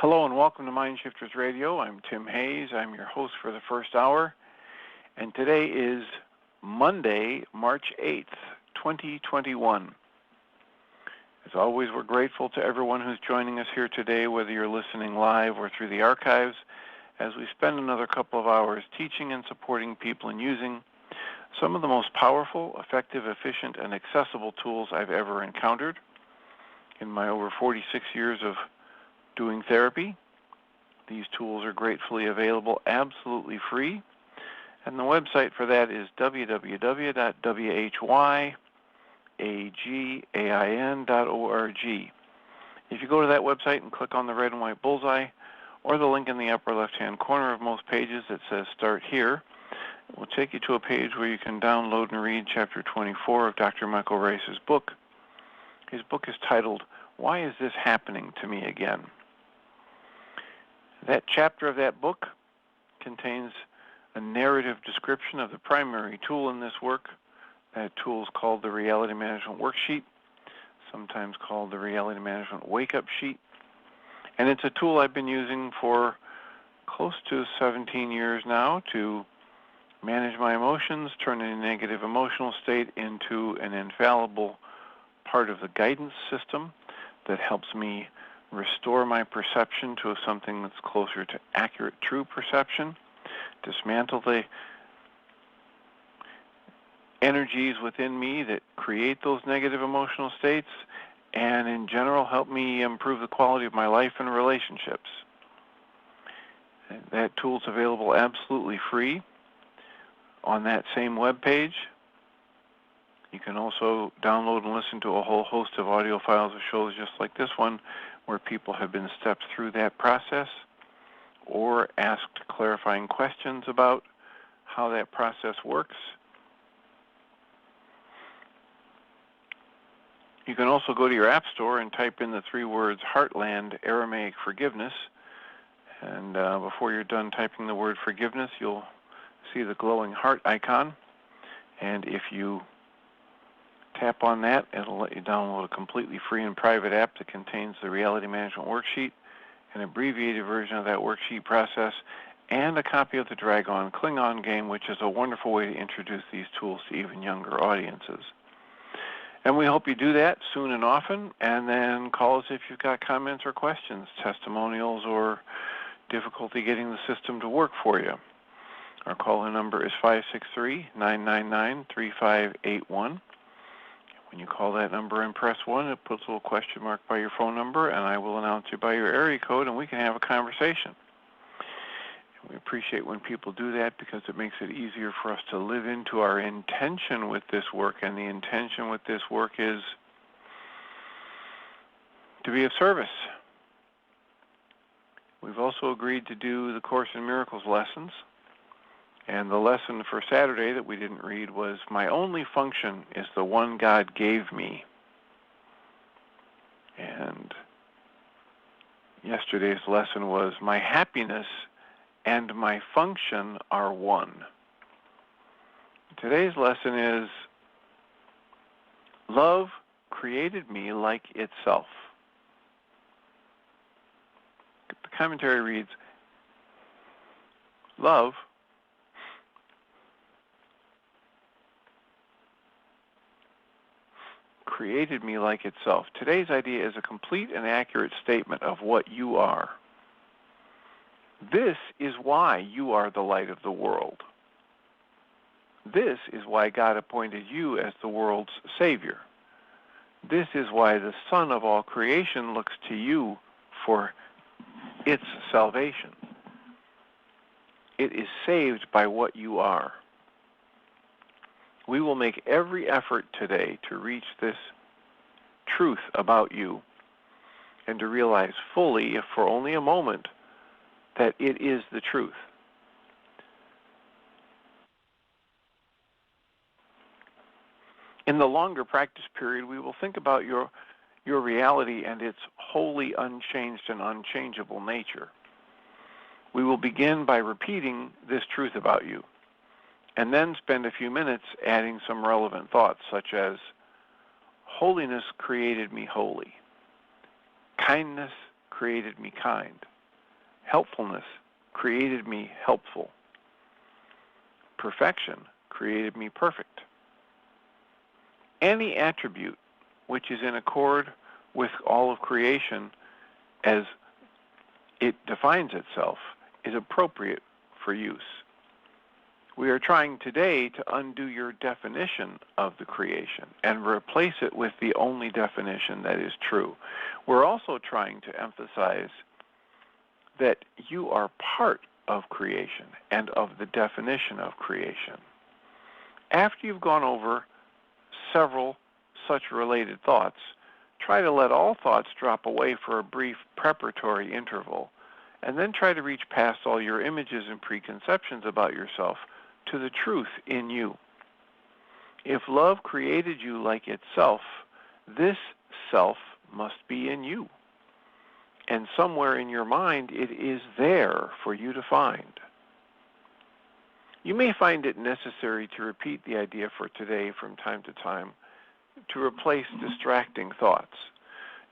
Hello and welcome to MindShifters Radio. I'm Tim Hayes. I'm your host for the first hour. And today is Monday, March 8th, 2021. As always, we're grateful to everyone who's joining us here today, whether you're listening live or through the archives, as we spend another couple of hours teaching and supporting people in using some of the most powerful, effective, efficient, and accessible tools I've ever encountered in my over 46 years of doing therapy. These tools are gratefully available absolutely free, and the website for that is www.whyagain.org. If you go to that website and click on the red and white bullseye, or the link in the upper left-hand corner of most pages that says Start Here, it will take you to a page where you can download and read Chapter 24 of Dr. Michael Ryce's book. His book is titled, Why Is This Happening to Me Again? That chapter of that book contains a narrative description of the primary tool in this work. That tool is called the Reality Management Worksheet, sometimes called the Reality Management Wake-Up Sheet. And it's a tool I've been using for close to 17 years now to manage my emotions, turn a negative emotional state into an infallible part of the guidance system that helps me restore my perception to something that's closer to accurate, true perception, dismantle the energies within me that create those negative emotional states, and in general help me improve the quality of my life and relationships. That tool's available absolutely free on that same web page. You can also download and listen to a whole host of audio files of shows just like this one, where people have been stepped through that process or asked clarifying questions about how that process works. You can also go to your app store and type in the three words Heartland Aramaic Forgiveness, and before you're done typing the word forgiveness, you'll see the glowing heart icon, and if you tap on that, it'll let you download a completely free and private app that contains the Reality Management Worksheet, an abbreviated version of that worksheet process, and a copy of the Dragon Klingon game, which is a wonderful way to introduce these tools to even younger audiences. And we hope you do that soon and often, and then call us if you've got comments or questions, testimonials, or difficulty getting the system to work for you. Our call-in number is 563-999-3581. When you call that number and press 1, it puts a little question mark by your phone number, and I will announce you by your area code, and we can have a conversation. We appreciate when people do that because it makes it easier for us to live into our intention with this work, and the intention with this work is to be of service. We've also agreed to do the Course in Miracles lessons. And the lesson for Saturday that we didn't read was, my only function is the one God gave me. And yesterday's lesson was, my happiness and my function are one. Today's lesson is, love created me like itself. The commentary reads, love created me like itself. Today's idea is a complete and accurate statement of what you are. This is why you are the light of the world. This is why God appointed you as the world's Savior. This is why the Son of all creation looks to you for its salvation. It is saved by what you are. We will make every effort today to reach this truth about you and to realize fully, if for only a moment, that it is the truth. In the longer practice period, we will think about your reality and its wholly unchanged and unchangeable nature. We will begin by repeating this truth about you, and then spend a few minutes adding some relevant thoughts, such as, holiness created me holy. Kindness created me kind. Helpfulness created me helpful. Perfection created me perfect. Any attribute which is in accord with all of creation as it defines itself is appropriate for use. We are trying today to undo your definition of the creation and replace it with the only definition that is true. We're also trying to emphasize that you are part of creation and of the definition of creation. After you've gone over several such related thoughts, try to let all thoughts drop away for a brief preparatory interval, and then try to reach past all your images and preconceptions about yourself to the truth in you. If love created you like itself, this self must be in you. And somewhere in your mind, it is there for you to find. You may find it necessary to repeat the idea for today from time to time to replace distracting thoughts.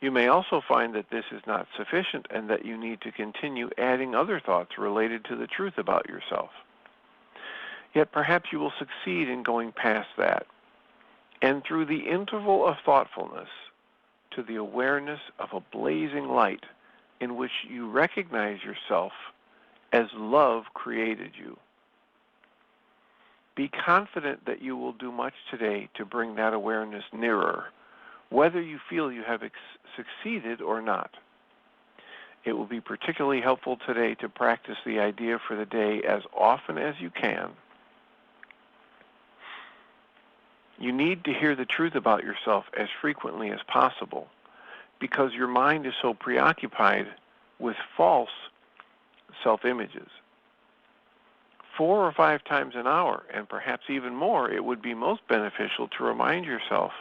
You may also find that this is not sufficient and that you need to continue adding other thoughts related to the truth about yourself. Yet perhaps you will succeed in going past that, and through the interval of thoughtfulness to the awareness of a blazing light in which you recognize yourself as love created you. Be confident that you will do much today to bring that awareness nearer, whether you feel you have succeeded or not. It will be particularly helpful today to practice the idea for the day as often as you can. You need to hear the truth about yourself as frequently as possible, because your mind is so preoccupied with false self-images. 4 or 5 times an hour, and perhaps even more, it would be most beneficial to remind yourself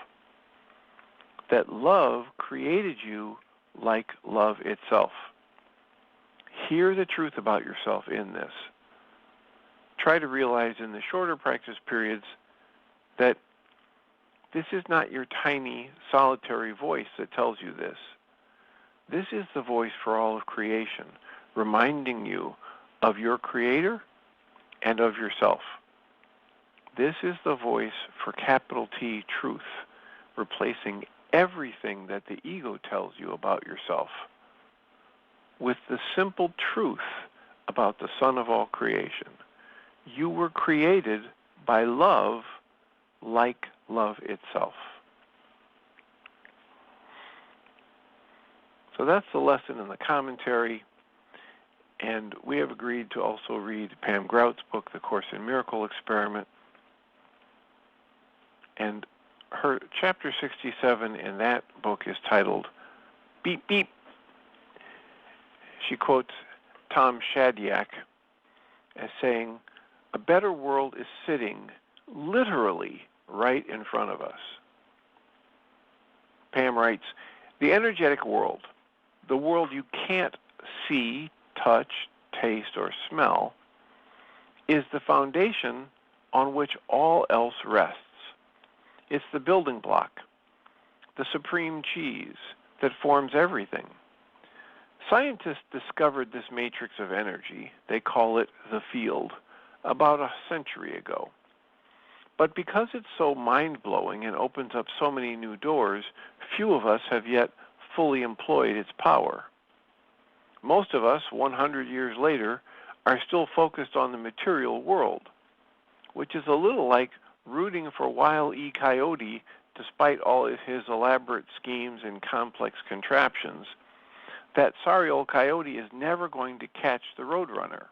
that love created you like love itself. Hear the truth about yourself in this. Try to realize in the shorter practice periods that this is not your tiny, solitary voice that tells you this. This is the voice for all of creation, reminding you of your Creator and of yourself. This is the voice for capital T truth, replacing everything that the ego tells you about yourself with the simple truth about the Son of all creation. You were created by love like love itself. So that's the lesson in the commentary, and we have agreed to also read Pam Grout's book, The Course in Miracle Experiment, and her chapter 67 in that book is titled Beep Beep. She quotes Tom Shadyac as saying, "A better world is sitting literally right in front of us." Pam writes, "The energetic world, the world you can't see, touch, taste, or smell, is the foundation on which all else rests. It's the building block, the supreme cheese that forms everything. Scientists discovered this matrix of energy, they call it the field, about a century ago. But because it's so mind-blowing and opens up so many new doors, few of us have yet fully employed its power. Most of us, 100 years later, are still focused on the material world, which is a little like rooting for Wile E. Coyote despite all of his elaborate schemes and complex contraptions. That sorry old coyote is never going to catch the roadrunner.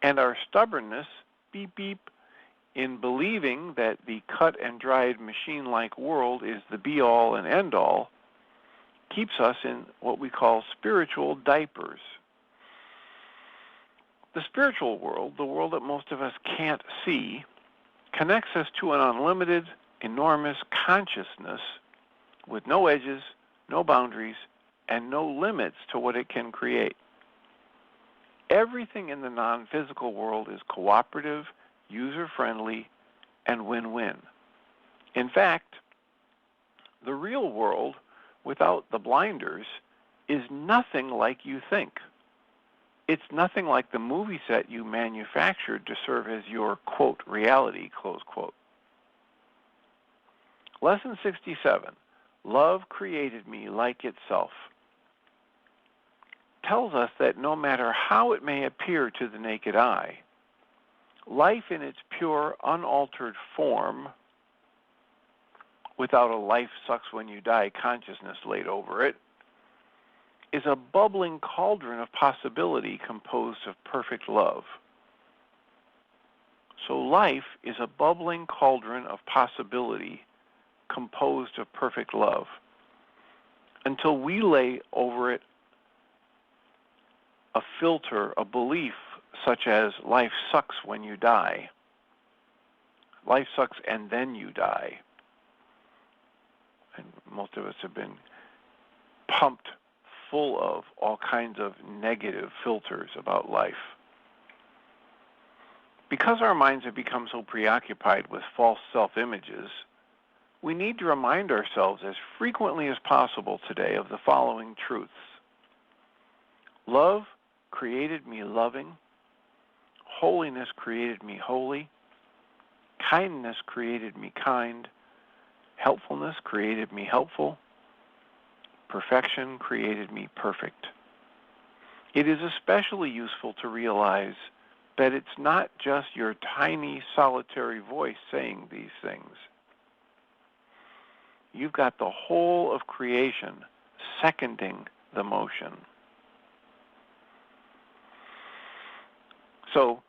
And our stubbornness, beep beep, in believing that the cut and dried machine-like world is the be-all and end-all, keeps us in what we call spiritual diapers. The spiritual world, the world that most of us can't see, connects us to an unlimited, enormous consciousness with no edges, no boundaries, and no limits to what it can create. Everything in the non-physical world is cooperative, user-friendly, and win-win. In fact, the real world, without the blinders, is nothing like you think. It's nothing like the movie set you manufactured to serve as your, quote, reality, close quote. Lesson 67, love created me like itself, tells us that no matter how it may appear to the naked eye, life in its pure, unaltered form, without a life sucks when you die consciousness laid over it, is a bubbling cauldron of possibility composed of perfect love. So life is a bubbling cauldron of possibility composed of perfect love until we lay over it a filter, a belief such as life sucks when you die. Life sucks and then you die. And most of us have been pumped full of all kinds of negative filters about life. Because our minds have become so preoccupied with false self-images, we need to remind ourselves as frequently as possible today of the following truths. Love created me loving. Holiness created me holy. Kindness created me kind. Helpfulness created me helpful. Perfection created me perfect. It is especially useful to realize that it's not just your tiny, solitary voice saying these things. You've got the whole of creation seconding the motion. So,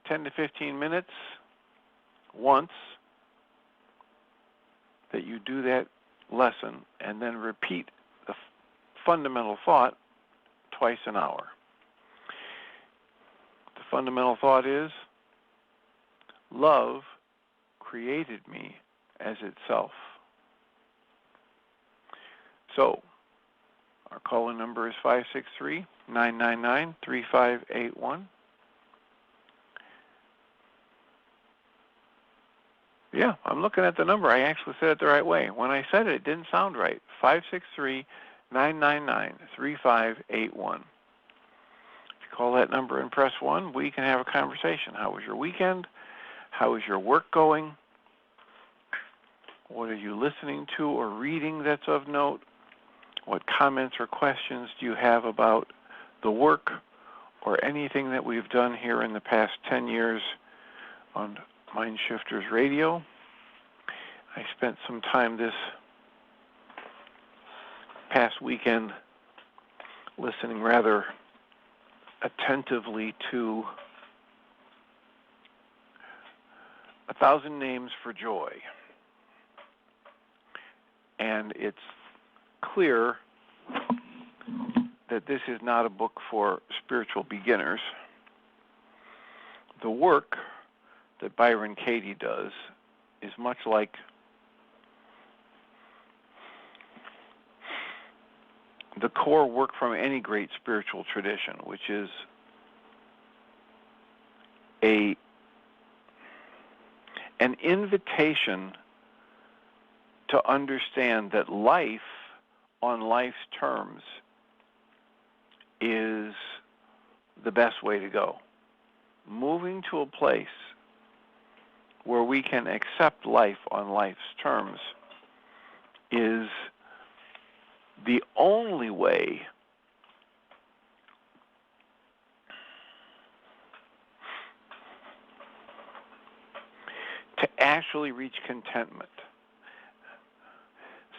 10 to 15 minutes once that you do that lesson, and then repeat the fundamental thought twice an hour. The fundamental thought is, love created me as itself. So, our call-in number is 563-999-3581. Yeah, I'm looking at the number. I actually said it the right way. When I said it, it didn't sound right. 563-999-3581. If you call that number and press 1, we can have a conversation. How was your weekend? How is your work going? What are you listening to or reading that's of note? What comments or questions do you have about the work or anything that we've done here in the past 10 years on MindShifters Radio? I spent some time this past weekend listening rather attentively to 1,000 Names for Joy. And it's clear that this is not a book for spiritual beginners. The work that Byron Katie does is much like the core work from any great spiritual tradition, which is an invitation to understand that life on life's terms is the best way to go. Moving to a place where we can accept life on life's terms is the only way to actually reach contentment.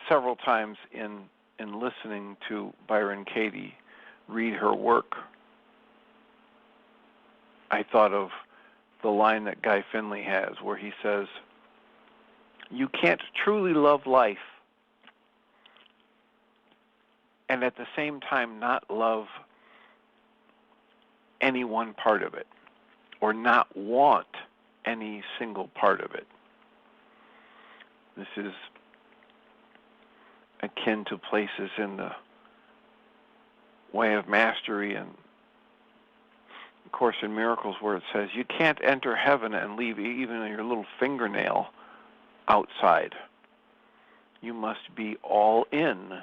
Several times in listening to Byron Katie read her work, I thought of the line that Guy Finley has where he says, you can't truly love life and at the same time not love any one part of it or not want any single part of it. This is akin to places in the Way of Mastery and Course in Miracles where it says you can't enter heaven and leave even your little fingernail outside. You must be all in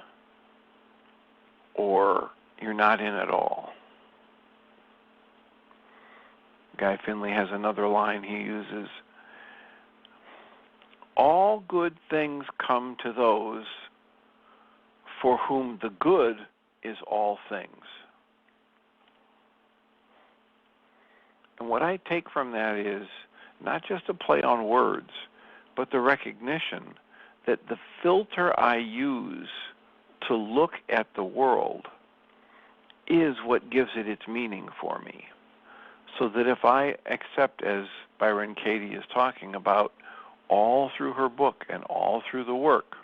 or you're not in at all. Guy Finley has another line he uses. All good things come to those for whom the good is all things. And what I take from that is not just a play on words, but the recognition that the filter I use to look at the world is what gives it its meaning for me. So that if I accept, as Byron Katie is talking about, all through her book and all through the work,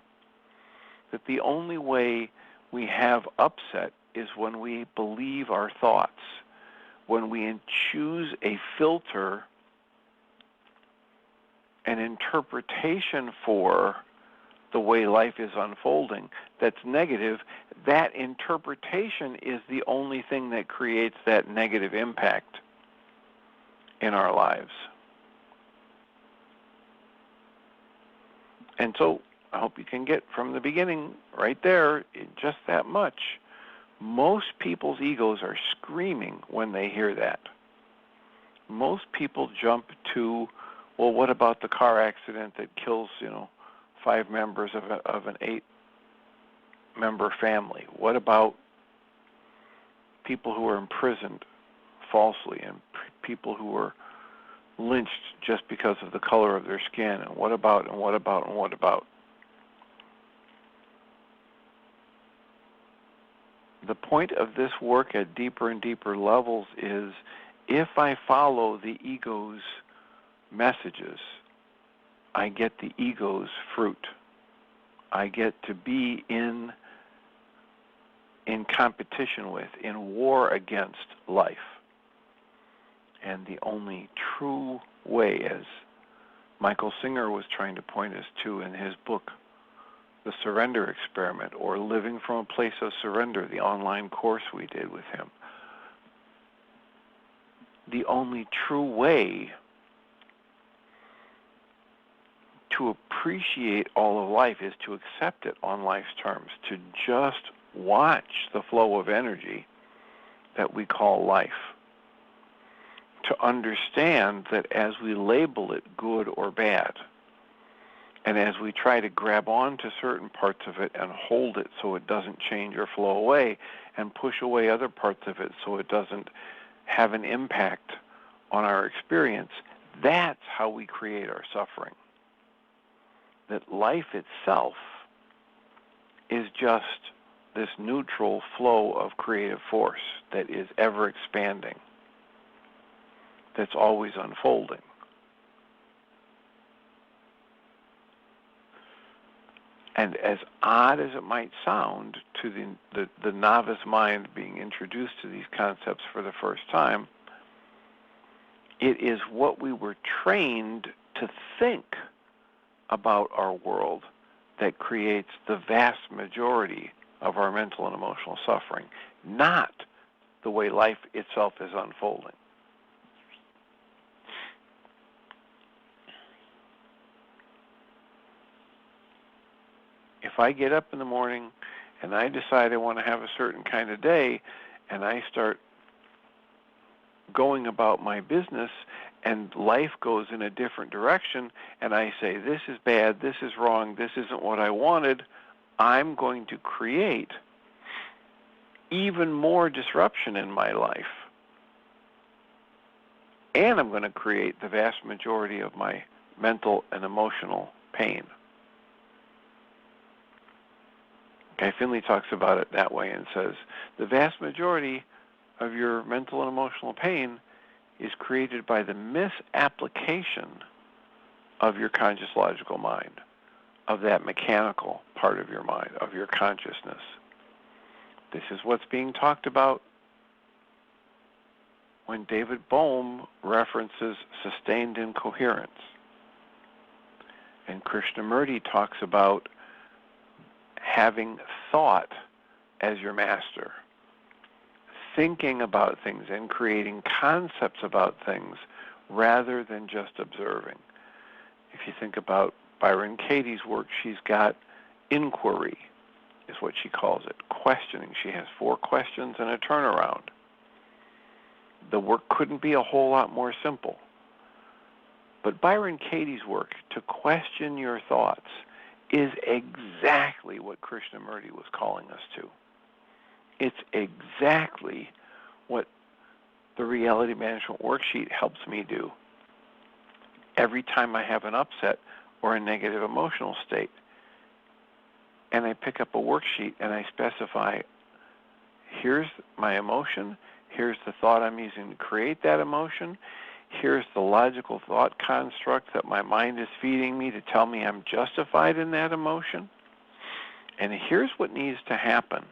that the only way we have upset is when we believe our thoughts, when we choose a filter, an interpretation for the way life is unfolding that's negative. That interpretation is the only thing that creates that negative impact in our lives. And so I hope you can get from the beginning right there just that much. Most people's egos are screaming when they hear that. Most people jump to, well, what about the car accident that kills, 5 members of an 8-member family? What about people who are imprisoned falsely and people who were lynched just because of the color of their skin? And what about, and what about, and what about? The point of this work at deeper and deeper levels is if I follow the ego's messages, I get the ego's fruit. I get to be in competition with, in war against life. And the only true way, as Michael Singer was trying to point us to in his book, The Surrender Experiment, or Living from a Place of Surrender, the online course we did with him, the only true way to appreciate all of life is to accept it on life's terms, to just watch the flow of energy that we call life, to understand that as we label it good or bad, and as we try to grab on to certain parts of it and hold it so it doesn't change or flow away, and push away other parts of it so it doesn't have an impact on our experience, that's how we create our suffering. That life itself is just this neutral flow of creative force that is ever expanding, that's always unfolding. And as odd as it might sound to the novice mind being introduced to these concepts for the first time, it is what we were trained to think about our world that creates the vast majority of our mental and emotional suffering, not the way life itself is unfolding. If I get up in the morning and I decide I want to have a certain kind of day, and I start going about my business and life goes in a different direction, and I say, this is bad, this is wrong, this isn't what I wanted, I'm going to create even more disruption in my life. And I'm going to create the vast majority of my mental and emotional pain. Guy Finley talks about it that way and says, the vast majority of your mental and emotional pain is created by the misapplication of your conscious logical mind, of that mechanical part of your mind, of your consciousness. This is what's being talked about when David Bohm references sustained incoherence. And Krishnamurti talks about having thought as your master, thinking about things and creating concepts about things rather than just observing. If you think about Byron Katie's work, she's got inquiry is what she calls it, questioning. She has 4 questions and a turnaround. The work couldn't be a whole lot more simple. But Byron Katie's work to question your thoughts is exactly what Krishnamurti was calling us to. It's exactly what the Reality Management Worksheet helps me do. Every time I have an upset or a negative emotional state, and I pick up a worksheet and I specify, here's my emotion, here's the thought I'm using to create that emotion, here's the logical thought construct that my mind is feeding me to tell me I'm justified in that emotion, and here's what needs to happen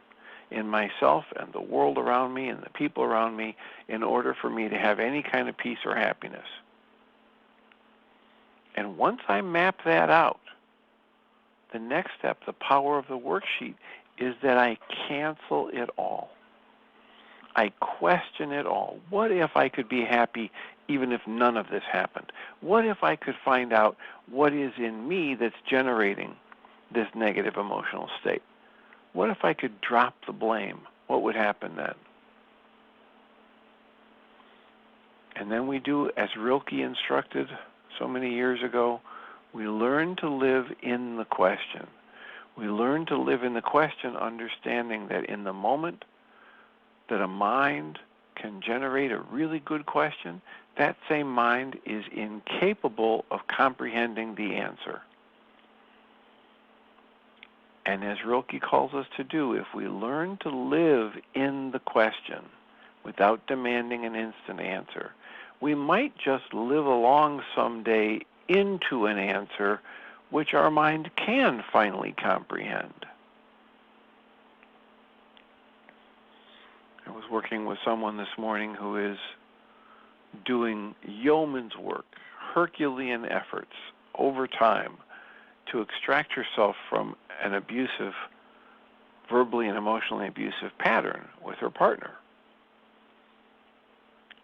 in myself and the world around me and the people around me in order for me to have any kind of peace or happiness. And once I map that out, the next step, the power of the worksheet, is that I cancel it all. I question it all. What if I could be happy even if none of this happened? What if I could find out what is in me that's generating this negative emotional state? What if I could drop the blame? What would happen then? And then we do, as Rilke instructed so many years ago, we learn to live in the question. We learn to live in the question, understanding that in the moment that a mind can generate a really good question, that same mind is incapable of comprehending the answer. And as Rilke calls us to do, if we learn to live in the question without demanding an instant answer, we might just live along someday into an answer which our mind can finally comprehend. I was working with someone this morning who is doing yeoman's work, Herculean efforts over time to extract herself from an abusive, verbally and emotionally abusive pattern with her partner.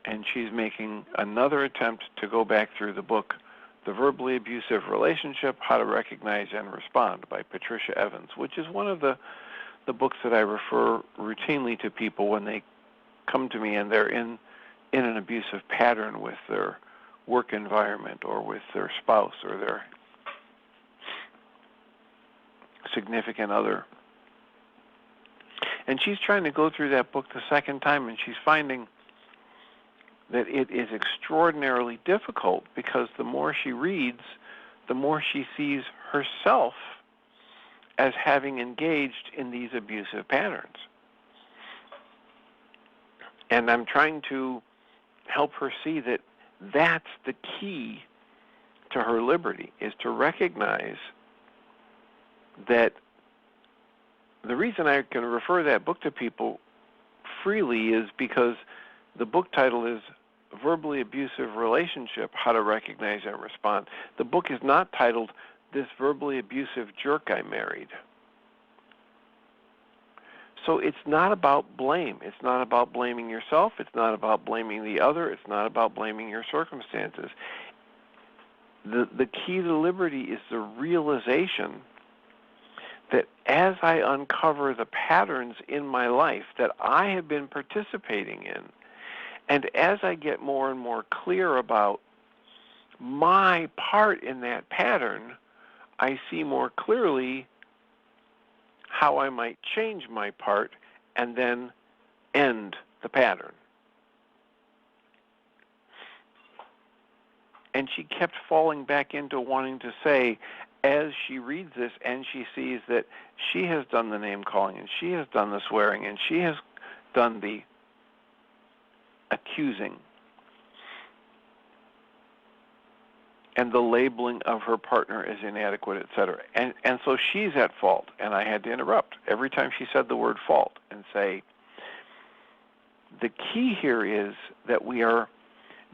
And she's making another attempt to go back through the book, The Verbally Abusive Relationship, How to Recognize and Respond by Patricia Evans, which is one of the books that I refer routinely to people when they come to me and they're in an abusive pattern with their work environment or with their spouse or their significant other. And she's trying to go through that book the second time, and she's finding that it is extraordinarily difficult because the more she reads, the more she sees herself as having engaged in these abusive patterns. And I'm trying to help her see that that's the key to her liberty, is to recognize that the reason I can refer that book to people freely is because the book title is Verbally Abusive Relationship, How to Recognize and Respond. The book is not titled This Verbally Abusive Jerk I Married. So it's not about blame. It's not about blaming yourself. It's not about blaming the other. It's not about blaming your circumstances. The key to liberty is the realization that as I uncover the patterns in my life that I have been participating in, and as I get more and more clear about my part in that pattern, I see more clearly how I might change my part and then end the pattern. And she kept falling back into wanting to say, as she reads this and she sees that she has done the name calling and she has done the swearing and she has done the accusing and the labeling of her partner as inadequate, etc. And so she's at fault, and I had to interrupt every time she said the word fault and say, the key here is that we are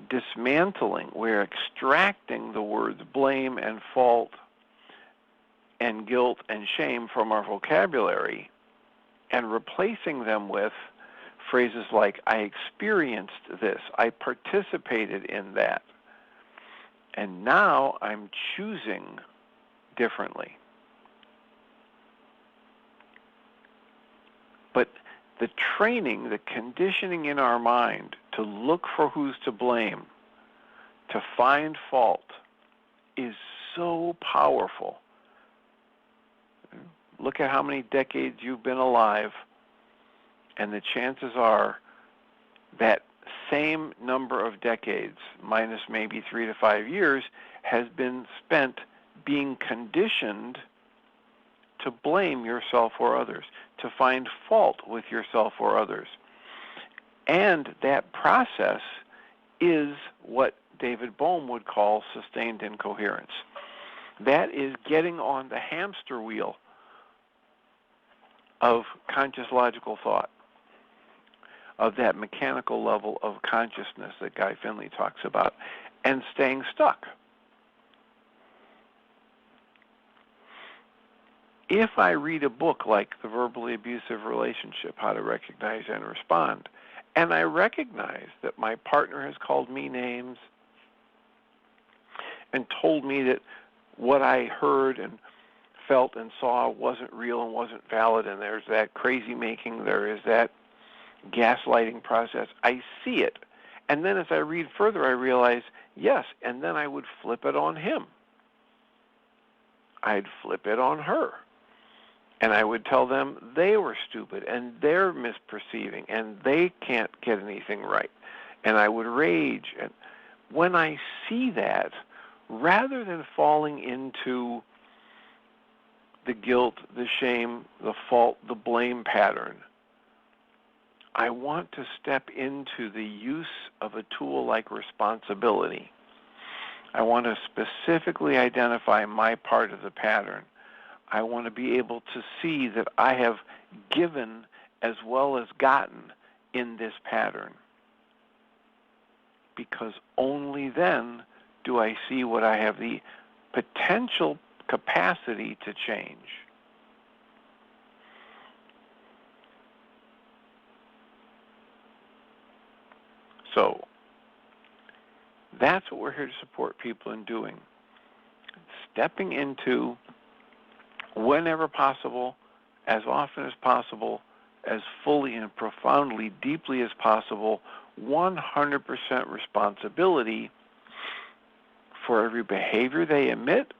dismantling, we're extracting the words blame and fault and guilt and shame from our vocabulary and replacing them with phrases like, I experienced this, I participated in that, and now I'm choosing differently. But the training, the conditioning in our mind to look for who's to blame, to find fault, is so powerful. Look at how many decades you've been alive, and the chances are that same number of decades, minus maybe 3 to 5 years, has been spent being conditioned to blame yourself or others, to find fault with yourself or others. And that process is what David Bohm would call sustained incoherence. That is getting on the hamster wheel of conscious logical thought, of that mechanical level of consciousness that Guy Finley talks about, and staying stuck. If I read a book like The Verbally Abusive Relationship, How to Recognize and Respond, and I recognize that my partner has called me names and told me that what I heard and felt and saw wasn't real and wasn't valid, and there's that crazy making, there is that gaslighting process, I see it. And then as I read further, I realize, yes, and then I would flip it on him. I'd flip it on her. And I would tell them they were stupid and they're misperceiving and they can't get anything right. And I would rage. And when I see that, rather than falling into the guilt, the shame, the fault, the blame pattern, I want to step into the use of a tool like responsibility. I want to specifically identify my part of the pattern. I want to be able to see that I have given as well as gotten in this pattern. Because only then do I see what I have the potential capacity to change. So, that's what we're here to support people in doing. Stepping into, whenever possible, as often as possible, as fully and profoundly, deeply as possible, 100% responsibility for every behavior they emit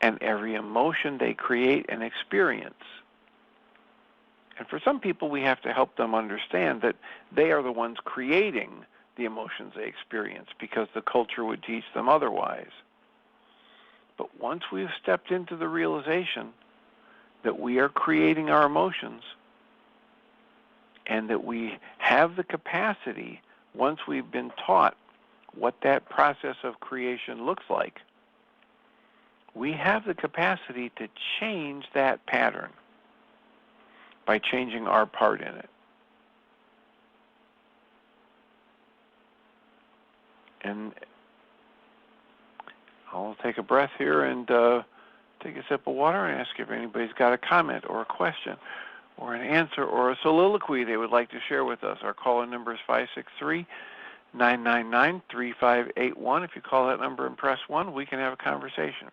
and every emotion they create and experience. And for some people, we have to help them understand that they are the ones creating the emotions they experience because the culture would teach them otherwise. But once we've stepped into the realization that we are creating our emotions and that we have the capacity, once we've been taught what that process of creation looks like, we have the capacity to change that pattern by changing our part in it. And I'll take a breath here and take a sip of water and ask if anybody's got a comment or a question or an answer or a soliloquy they would like to share with us. Our call-in number is 563-999-3581. If you call that number and press 1, we can have a conversation.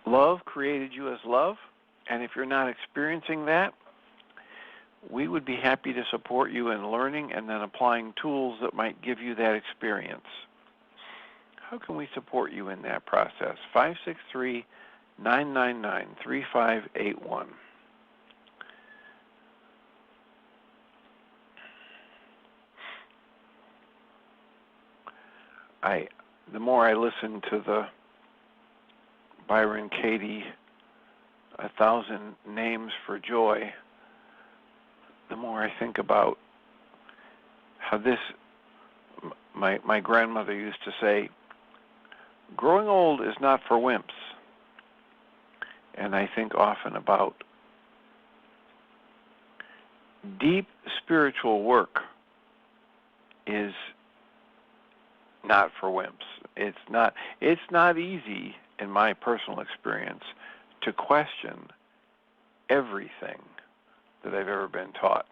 Love created you as love, and if you're not experiencing that, we would be happy to support you in learning and then applying tools that might give you that experience. How can we support you in that process? 563-999-3581. The more I listen to the Byron Katie, 1,000 Names for Joy, the more I think about how this, my grandmother used to say, growing old is not for wimps. And I think often about deep spiritual work is not for wimps. It's not easy, in my personal experience, to question everything that I've ever been taught.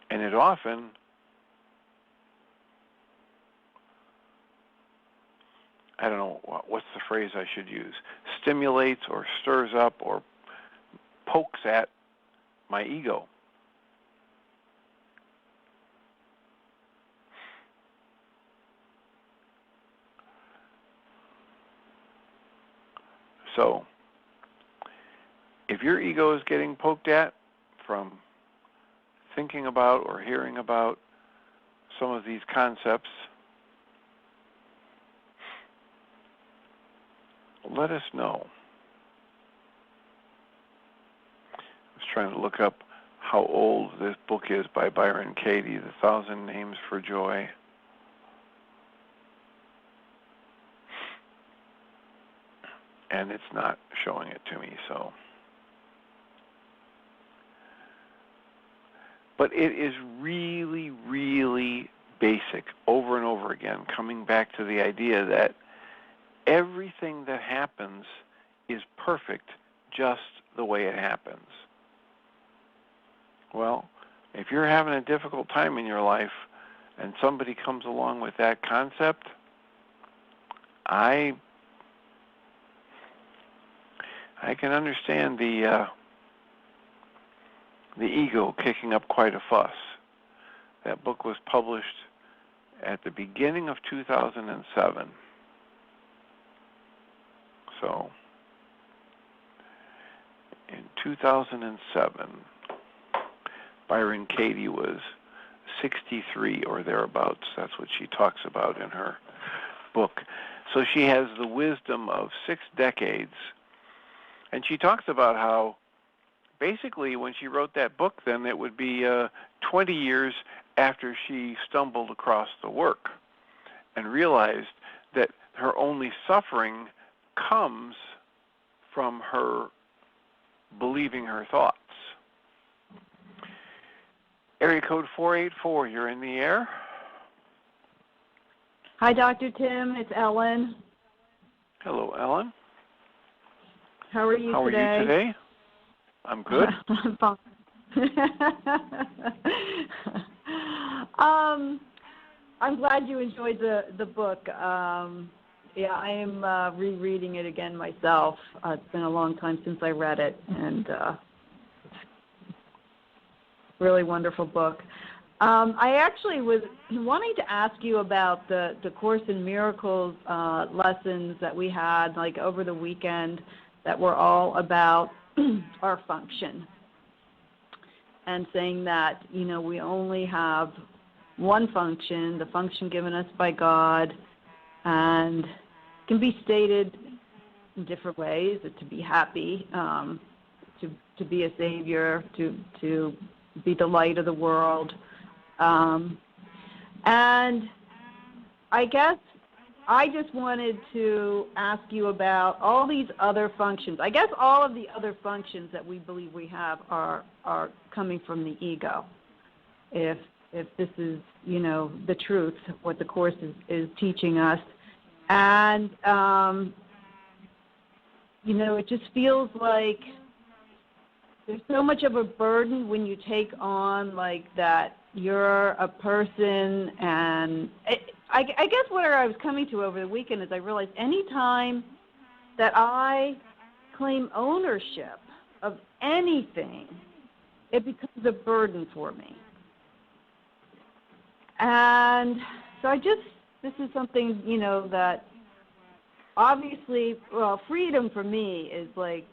And it often I don't know, what's the phrase I should use, stimulates or stirs up or pokes at my ego. So, if your ego is getting poked at from thinking about or hearing about some of these concepts, let us know. I was trying to look up how old this book is by Byron Katie, The 1,000 Names for Joy. And it's not showing it to me, so. But it is really, really basic, over and over again, coming back to the idea that everything that happens is perfect just the way it happens. Well, if you're having a difficult time in your life and somebody comes along with that concept, I can understand the ego kicking up quite a fuss. That book was published at the beginning of 2007. So, in 2007, Byron Katie was 63 or thereabouts. That's what she talks about in her book. So she has the wisdom of 6 decades. And she talks about how basically when she wrote that book, then it would be 20 years after she stumbled across the work and realized that her only suffering comes from her believing her thoughts. Area code 484, you're in the air. Hi, Dr. Tim. It's Ellen. Hello, Ellen. How are you today? How are you today? I'm good. I'm fine. I'm glad you enjoyed the book. Yeah, I am rereading it again myself. It's been a long time since I read it, and really wonderful book. I actually was wanting to ask you about the Course in Miracles lessons that we had like over the weekend that were all about our function, and saying that, you know, we only have one function, the function given us by God, and can be stated in different ways: to be happy, to be a savior, to be the light of the world. And I guess I just wanted to ask you about all these other functions. I guess all of the other functions that we believe we have are coming from the ego. If this is, you know, the truth, what the Course is teaching us. And, you know, it just feels like there's so much of a burden when you take on, like, that you're a person. And I guess what I was coming to over the weekend is I realized any time that I claim ownership of anything, it becomes a burden for me. And so this is something, you know, that obviously, well, freedom for me is like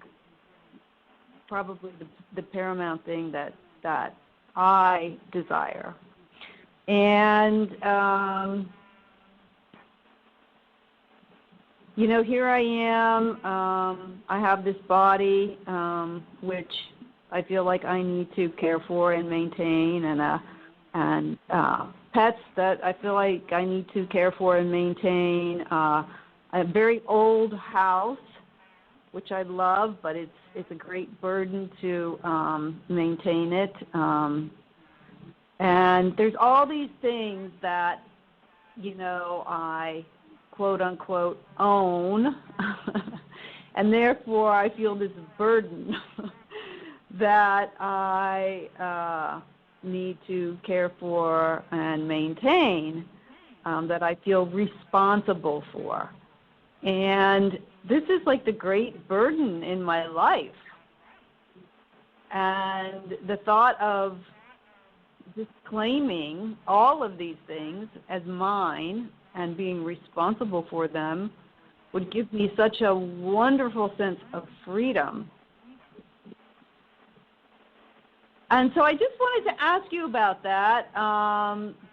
probably the paramount thing that I desire. And, you know, here I am. I have this body, which I feel like I need to care for and maintain, and pets that I feel like I need to care for and maintain. A very old house, which I love, but it's a great burden to maintain it. And there's all these things that, you know, I quote unquote own, and therefore I feel this burden that I need to care for and maintain, that I feel responsible for. And this is like the great burden in my life. And the thought of disclaiming all of these things as mine and being responsible for them would give me such a wonderful sense of freedom. And so I just wanted to ask you about that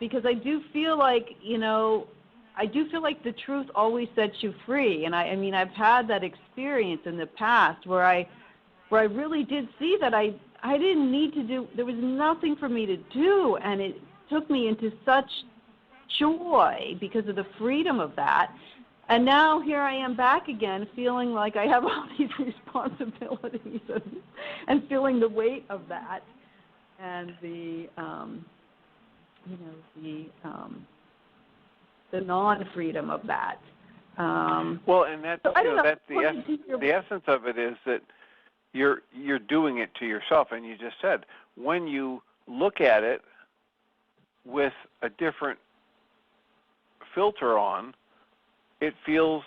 because I do feel like, I do feel like the truth always sets you free. And I mean, I've had that experience in the past where I really did see that I didn't need to do, there was nothing for me to do, and it took me into such joy because of the freedom of that. And now here I am back again feeling like I have all these responsibilities and feeling the weight of that and the non-freedom of that. Well, and that's, so that's the essence of it is that you're doing it to yourself. And you just said, when you look at it with a different filter on, it feels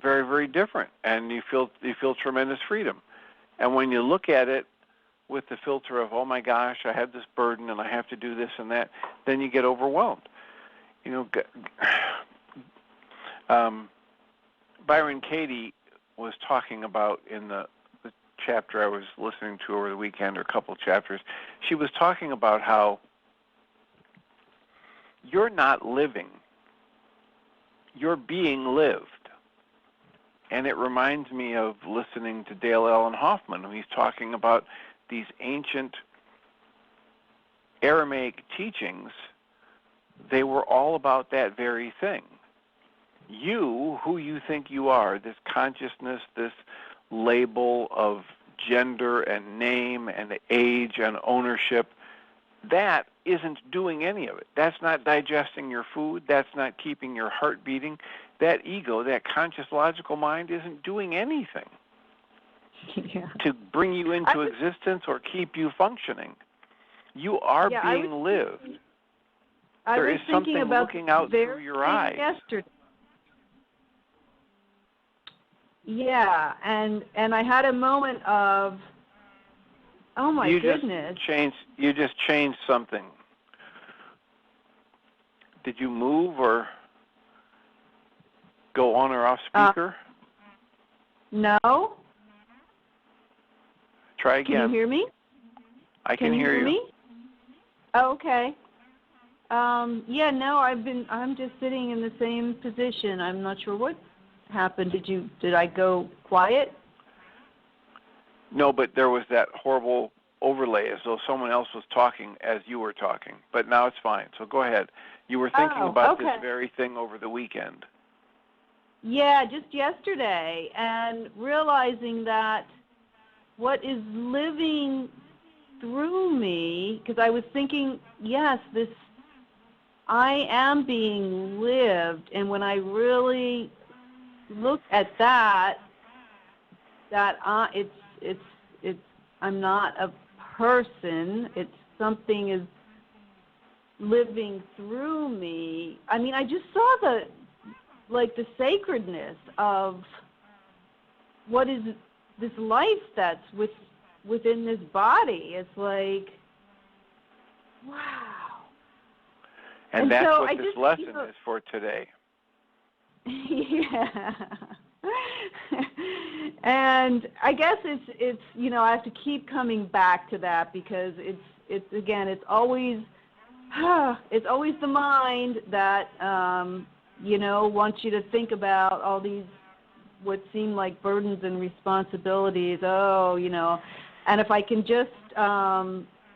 very, very different, and you feel tremendous freedom. And when you look at it with the filter of, oh my gosh, I have this burden and I have to do this and that, then you get overwhelmed. Byron Katie was talking about in the chapter I was listening to over the weekend, or a couple of chapters, she was talking about how you're not living, you're being lived. And it reminds me of listening to Dale Allen Hoffman when he's talking about these ancient Aramaic teachings. They were all about that very thing. You, who you think you are, this consciousness, this label of gender and name and age and ownership, that isn't doing any of it. That's not digesting your food. That's not keeping your heart beating. That ego, that conscious logical mind, isn't doing anything to bring you into existence or keep you functioning. You are being lived. There is something looking out through your eyes. Yesterday. Yeah, and I had a moment of, oh my goodness. You just changed something. Did you move or go on or off speaker? No. Try again. Can you hear me? I can hear you. Me? Oh, okay. Yeah, no, I'm just sitting in the same position. I'm not sure what happened. Did I go quiet? No, but there was that horrible overlay as though someone else was talking as you were talking. But now it's fine. So go ahead. You were thinking about this very thing over the weekend. Yeah, just yesterday, and realizing that what is living through me, because I was thinking, yes, I am being lived, and when I really look at that I'm not a person. It's something is living through me. I mean, I just saw the sacredness of what is this life that's within this body. It's like, wow. And that's so what this lesson is for today. Yeah. And I guess it's I have to keep coming back to that because it's always the mind that wants you to think about all these what seem like burdens and responsibilities. And if I can just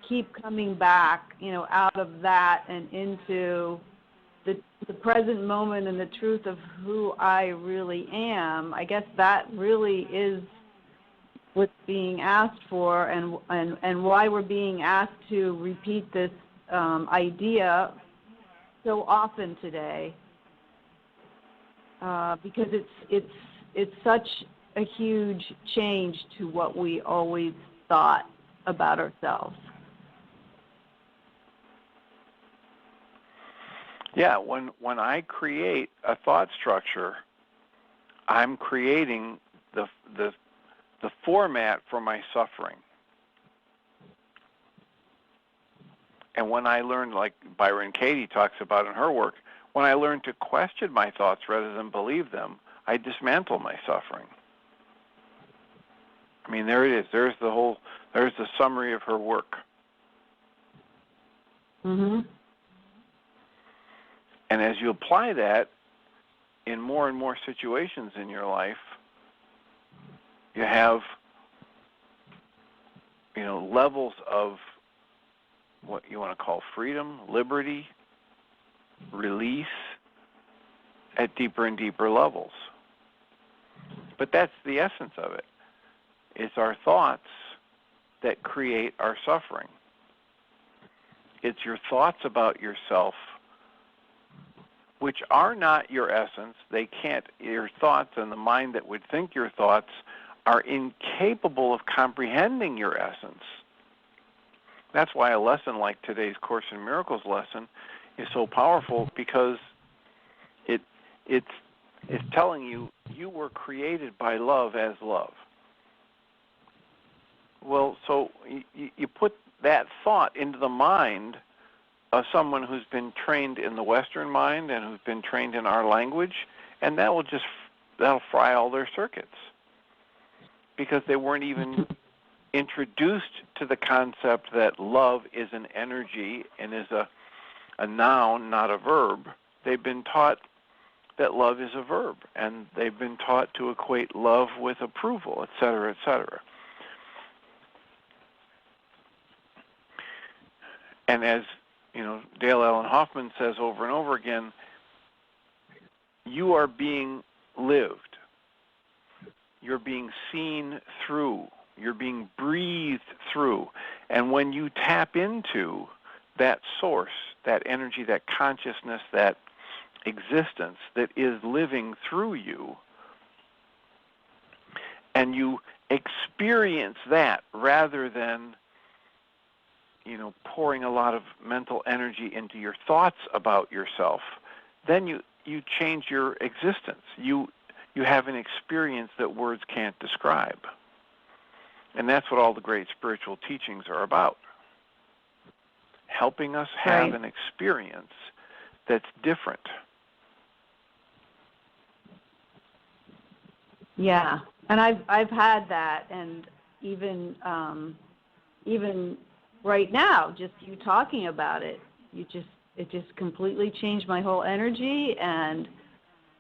keep coming back, out of that and into the present moment and the truth of who I really am, I guess that really is what's being asked for, and why we're being asked to repeat this idea so often today, because it's such a huge change to what we always thought about ourselves. Yeah, when I create a thought structure, I'm creating the format for my suffering. And when I learned, like Byron Katie talks about in her work, when I learned to question my thoughts rather than believe them, I dismantle my suffering. I mean, there it is. There's the summary of her work. Mhm. And as you apply that in more and more situations in your life, you have, levels of what you want to call freedom, liberty, release at deeper and deeper levels. But that's the essence of it. It's our thoughts that create our suffering. It's your thoughts about yourself, which are not your essence. They can't, your thoughts and the mind that would think your thoughts are incapable of comprehending your essence. That's why a lesson like today's Course in Miracles lesson is so powerful, because it's telling you were created by love as love. Well, so you put that thought into the mind of someone who's been trained in the Western mind and who's been trained in our language, and that'll fry all their circuits, because they weren't even introduced to the concept that love is an energy and is a noun, not a verb. They've been taught that love is a verb, and they've been taught to equate love with approval, et cetera, et cetera. And as Dale Allen Hoffman says over and over again, you are being lived. You're being seen through. You're being breathed through. And when you tap into that source, that energy, that consciousness, that existence that is living through you, and you experience that rather than pouring a lot of mental energy into your thoughts about yourself, then you change your existence. You have an experience that words can't describe. And that's what all the great spiritual teachings are about. Helping us have an experience that's different. Yeah, and I've had that, and even right now, just you talking about it, it just completely changed my whole energy, and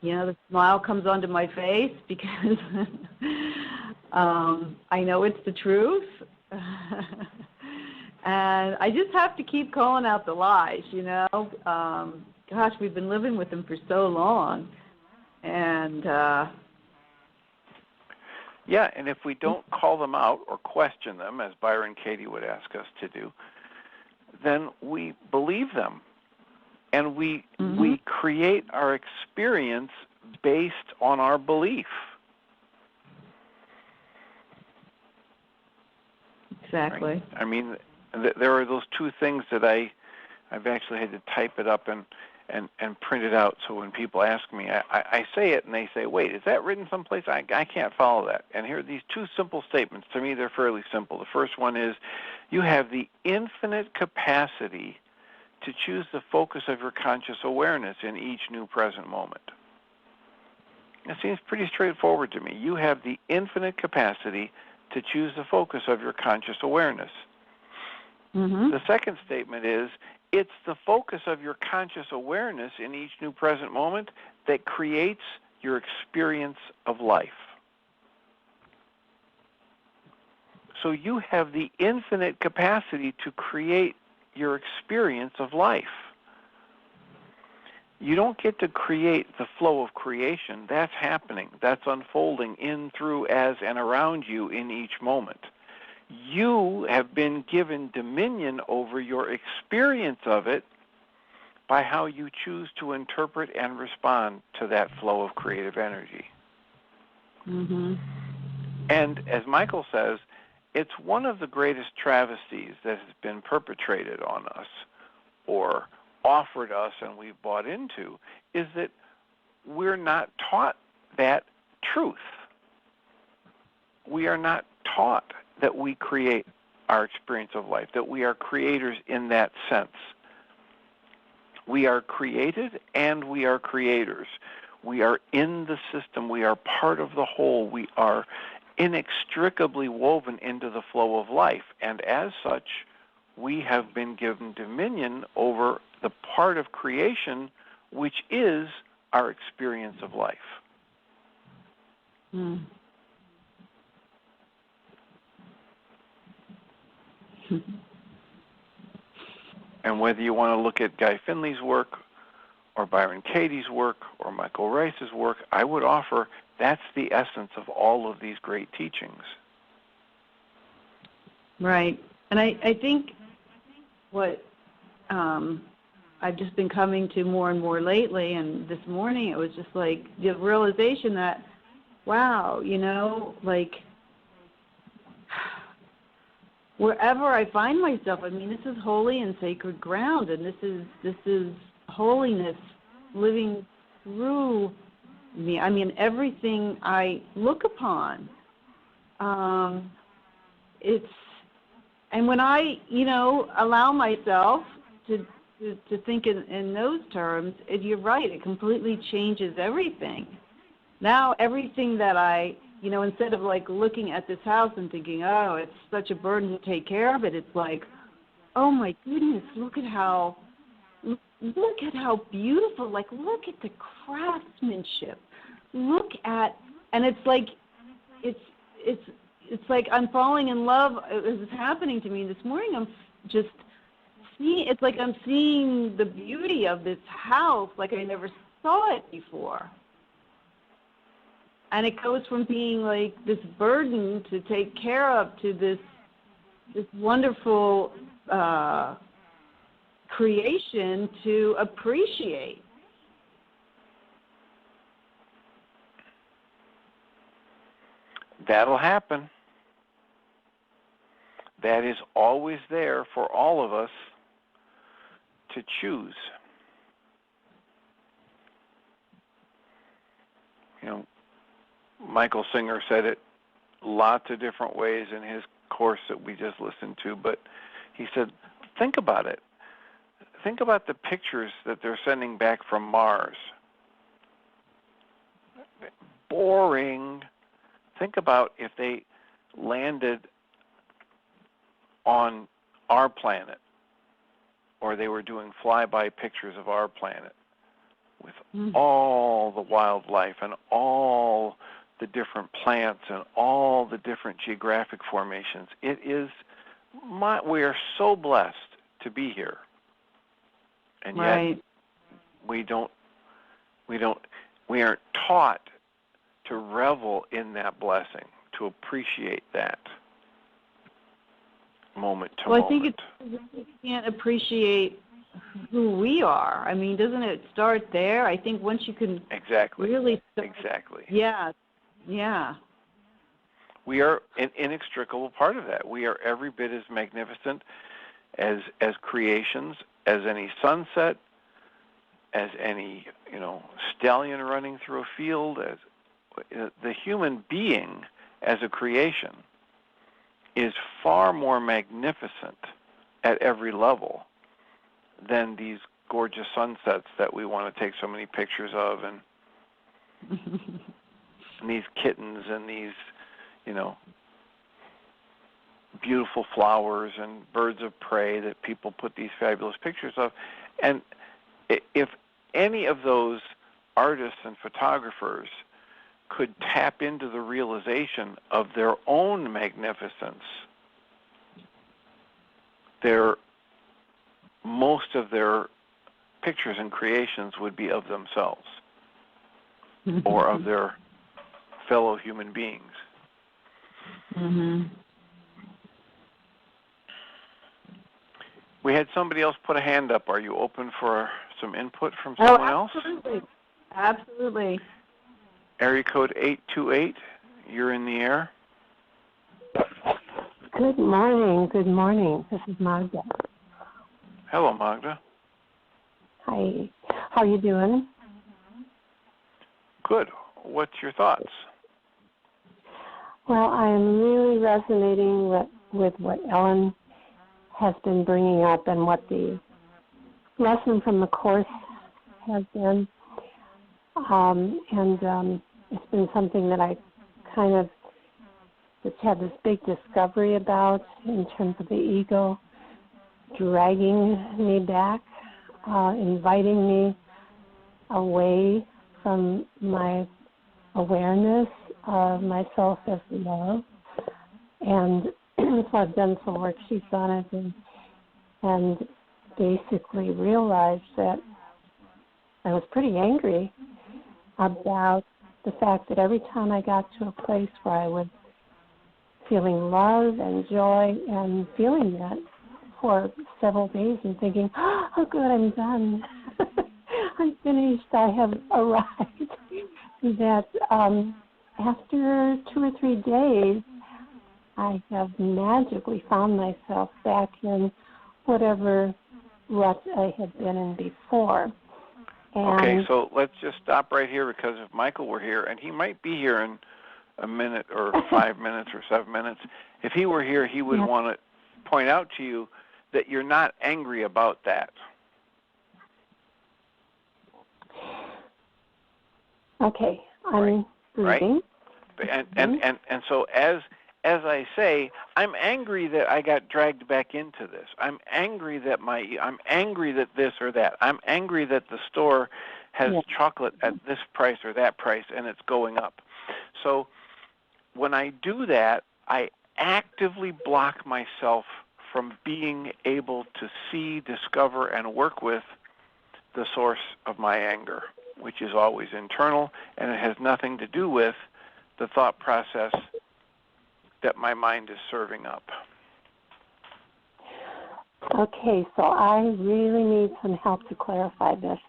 the smile comes onto my face, because I know it's the truth. And I just have to keep calling out the lies, Gosh, we've been living with them for so long. And yeah, and if we don't call them out or question them, as Byron Katie would ask us to do, then we believe them. And we create our experience based on our belief. Exactly. Right? I mean, there are those two things that I've actually had to type it up and print it out, so when people ask me, I say it and they say, wait, is that written someplace? I can't follow that. And here are these two simple statements. To me, they're fairly simple. The first one is, you have the infinite capacity to choose the focus of your conscious awareness in each new present moment. It seems pretty straightforward to me. You have the infinite capacity to choose the focus of your conscious awareness. Mm-hmm. The second statement is, it's the focus of your conscious awareness in each new present moment that creates your experience of life. So you have the infinite capacity to create your experience of life. You don't get to create the flow of creation. That's happening. That's unfolding in, through, as, and around you in each moment. You have been given dominion over your experience of it by how you choose to interpret and respond to that flow of creative energy. Mm-hmm. And as Michael says, it's one of the greatest travesties that has been perpetrated on us or offered us and we've bought into, is that we're not taught that truth. We are not taught that we create our experience of life, that we are creators in that sense. We are created and we are creators. We are in the system. We are part of the whole. We are inextricably woven into the flow of life. And as such, we have been given dominion over the part of creation which is our experience of life. Mm. And whether you want to look at Guy Finley's work or Byron Katie's work or Michael Ryce's work, I would offer that's the essence of all of these great teachings. Right. And I think what I've just been coming to more and more lately, and this morning it was just like the realization that, wow, like wherever I find myself, I mean, this is holy and sacred ground, and this is holiness living through me. I mean, everything I look upon, and when I, allow myself to think in those terms, you're right, it completely changes everything. Now everything that I, instead of like looking at this house and thinking, oh, it's such a burden to take care of it, it's like, oh my goodness, look at how beautiful, like look at the craftsmanship. Look at, and it's like like I'm falling in love. This is happening to me this morning. I'm just seeing, it's like I'm seeing the beauty of this house like I never saw it before. And it goes from being like this burden to take care of to this wonderful creation to appreciate. That'll happen. That is always there for all of us to choose. Michael Singer said it lots of different ways in his course that we just listened to, but he said, think about it. Think about the pictures that they're sending back from Mars. Boring. Think about if they landed on our planet, or they were doing flyby pictures of our planet with all the wildlife and all the different plants and all the different geographic formations. We are so blessed to be here. And right. Yet we aren't taught to revel in that blessing, to appreciate that moment to moment. Well, I think we can't appreciate who we are. I mean, doesn't it start there? I think once you can really start, Exactly. Yeah. We are an inextricable part of that. We are every bit as magnificent as creations, as any sunset, as any stallion running through a field. As the human being as a creation is far more magnificent at every level than these gorgeous sunsets that we want to take so many pictures of, and these kittens and these, beautiful flowers and birds of prey that people put these fabulous pictures of. And if any of those artists and photographers could tap into the realization of their own magnificence, most of their pictures and creations would be of themselves or of their fellow human beings. Mm-hmm. We had somebody else put a hand up. Are you open for some input from someone else? Absolutely. Area code 828, you're in the air. Good morning. This is Magda. Hello, Magda. Hi. How are you doing? Good. What's your thoughts? Well, I'm really resonating with what Ellen has been bringing up and what the lesson from the Course has been. It's been something that I kind of just had this big discovery about in terms of the ego dragging me back, inviting me away from my awareness of myself as love. And so I've done some worksheets on it and basically realized that I was pretty angry about the fact that every time I got to a place where I was feeling love and joy and feeling that for several days and thinking, oh, good, I'm done. I'm finished. I have arrived. That after 2 or 3 days, I have magically found myself back in whatever rut I had been in before. And okay, so let's just stop right here, because if Michael were here, and he might be here in a minute or 5 minutes or 7 minutes, if he were here, he would want to point out to you that you're not angry about that. Okay, I'm breathing. Right? And so as I say, I'm angry that I got dragged back into this. I'm angry that this or that. I'm angry that the store has chocolate at this price or that price and it's going up. So when I do that, I actively block myself from being able to see, discover, and work with the source of my anger, which is always internal, and it has nothing to do with the thought process that my mind is serving up. Okay, so I really need some help to clarify this,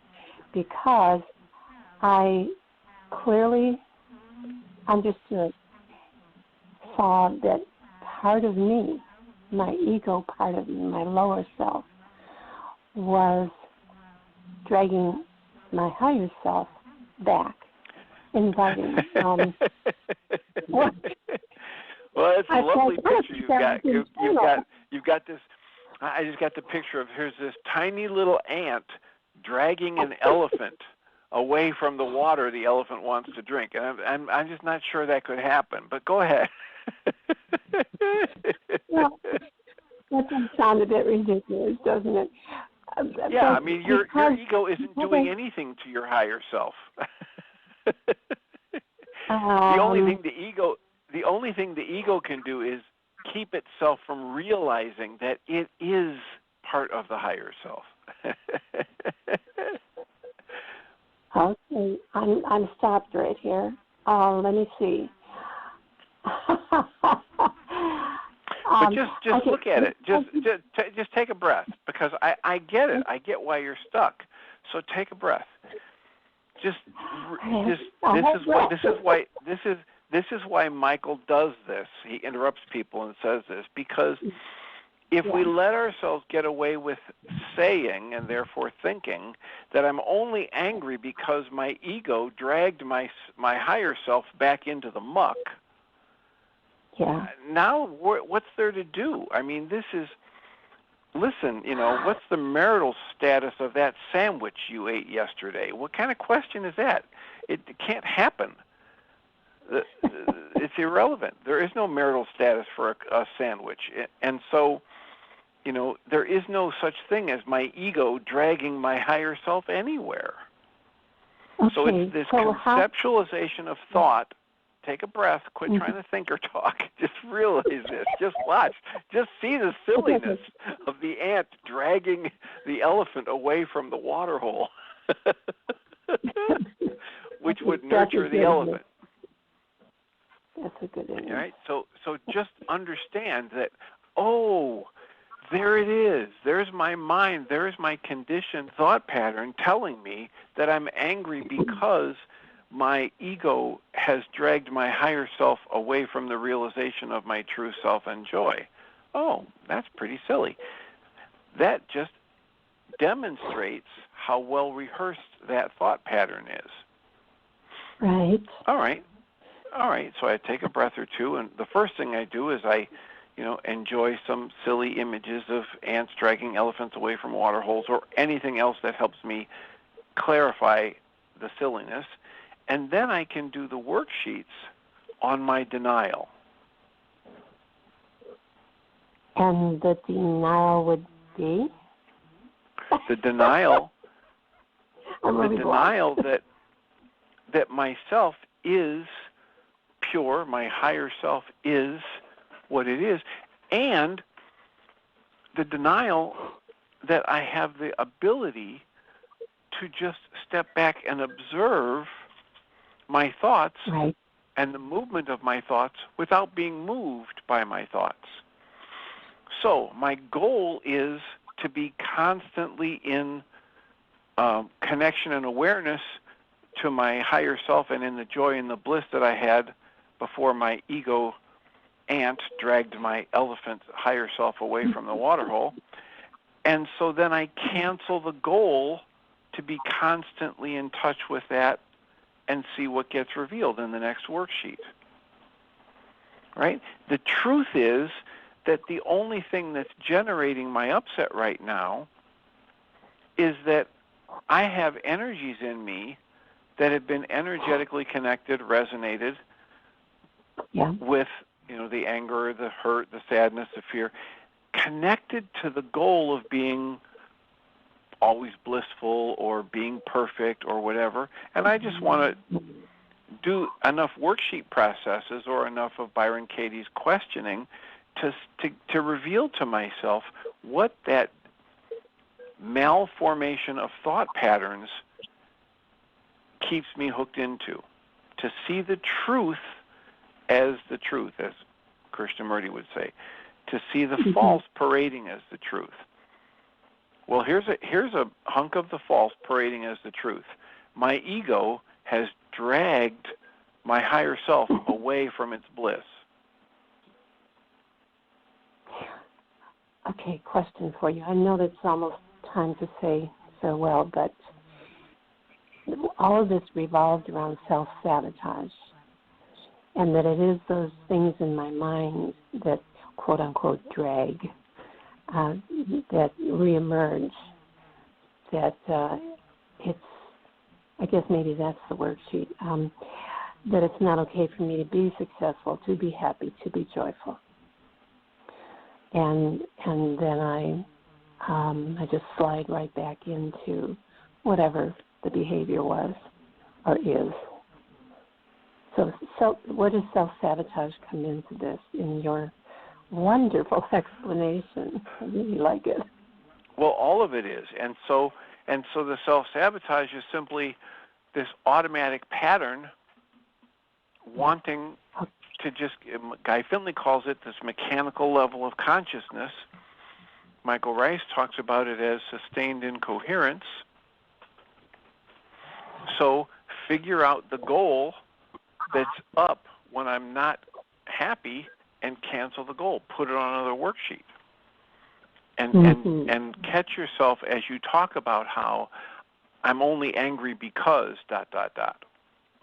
because I clearly understood, saw that part of me, my ego part of me, my lower self, was dragging my higher self back, inviting. Well, it's a lovely picture you've got this. I just got the picture of, here's this tiny little ant dragging an elephant away from the water the elephant wants to drink, and I'm just not sure that could happen. But go ahead. Well, that does sound a bit ridiculous, doesn't it? Yeah, I mean, your ego isn't doing anything to your higher self. The only thing the ego can do is keep itself from realizing that it is part of the higher self. Okay, I'm stopped right here. Let me see. But just look at it. Just take a breath, because I get it. I get why you're stuck. So take a breath. This is why Michael does this. He interrupts people and says this, because if we let ourselves get away with saying and therefore thinking that I'm only angry because my ego dragged my higher self back into the muck, now what's there to do? I mean, listen, what's the marital status of that sandwich you ate yesterday? What kind of question is that? It can't happen. It's irrelevant. There is no marital status for a sandwich. And so, there is no such thing as my ego dragging my higher self anywhere. Okay, so it's this conceptualization of thought. Take a breath. Quit trying to think or talk. Just realize this. Just watch. Just see the silliness of the ant dragging the elephant away from the water hole, which would nurture the elephant. That's a good image. All right? So just understand that, there it is. There's my mind. There's my conditioned thought pattern telling me that I'm angry because my ego has dragged my higher self away from the realization of my true self and joy. Oh, that's pretty silly. That just demonstrates how well rehearsed that thought pattern is. Right. All right. All right, so I take a breath or two, and the first thing I do is I enjoy some silly images of ants dragging elephants away from water holes or anything else that helps me clarify the silliness. And then I can do the worksheets on my denial. And the denial would be? The denial, that myself is pure, my higher self is what it is, and the denial that I have the ability to just step back and observe my thoughts right. and the movement of my thoughts without being moved by my thoughts. So my goal is to be constantly in connection and awareness to my higher self and in the joy and the bliss that I had before my ego ant dragged my elephant higher self away from the water hole. And so then I cancel the goal to be constantly in touch with that and see what gets revealed in the next worksheet. Right? The truth is that the only thing that's generating my upset right now is that I have energies in me that have been energetically connected, resonated with the anger, the hurt, the sadness, the fear, connected to the goal of being always blissful or being perfect or whatever. And I just want to do enough worksheet processes or enough of Byron Katie's questioning to reveal to myself what that malformation of thought patterns keeps me hooked into, to see the truth, as Krishnamurti would say, to see the false parading as the truth. Well, here's a hunk of the false parading as the truth. My ego has dragged my higher self away from its bliss. Okay, question for you. I know that it's almost time to say farewell, but all of this revolves around self-sabotage, and that it is those things in my mind that, quote-unquote, drag, that reemerge, that I guess maybe that's the worksheet, that it's not okay for me to be successful, to be happy, to be joyful. And then I just slide right back into whatever the behavior was or is. So where does self-sabotage come into this in your wonderful explanation? I really like it. Well, all of it is. And so the self-sabotage is simply this automatic pattern wanting to just, Guy Finley calls it this mechanical level of consciousness. Michael Ryce talks about it as sustained incoherence. So figure out the goal that's up when I'm not happy and cancel the goal. Put it on another worksheet. And catch yourself as you talk about how I'm only angry because ...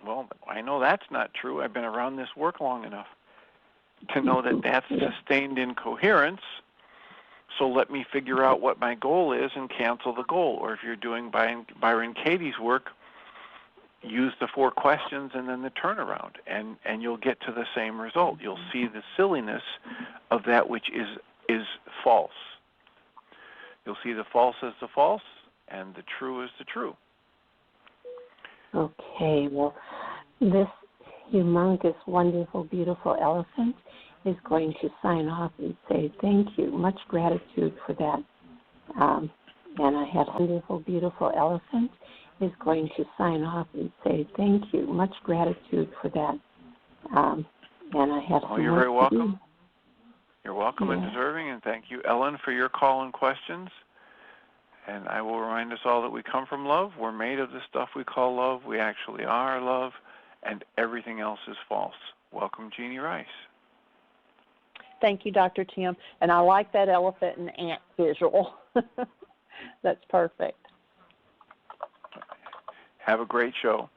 Well, I know that's not true. I've been around this work long enough to know that that's sustained incoherence. So let me figure out what my goal is and cancel the goal. Or if you're doing Byron Katie's work, use the 4 questions and then the turnaround, and you'll get to the same result. You'll see the silliness of that which is false. You'll see the false as the false and the true as the true. Okay, well, this humongous, wonderful, beautiful elephant is going to sign off and say thank you, much gratitude for that. And I have a wonderful, beautiful elephant is going to sign off and say thank you, much gratitude for that. And I have you're very welcome. You're welcome and deserving, and thank you, Ellen, for your call and questions. And I will remind us all that we come from love. We're made of the stuff we call love. We actually are love, and everything else is false. Welcome, Jeanie Ryce. Thank you, Dr. Tim. And I like that elephant and ant visual. That's perfect. Have a great show.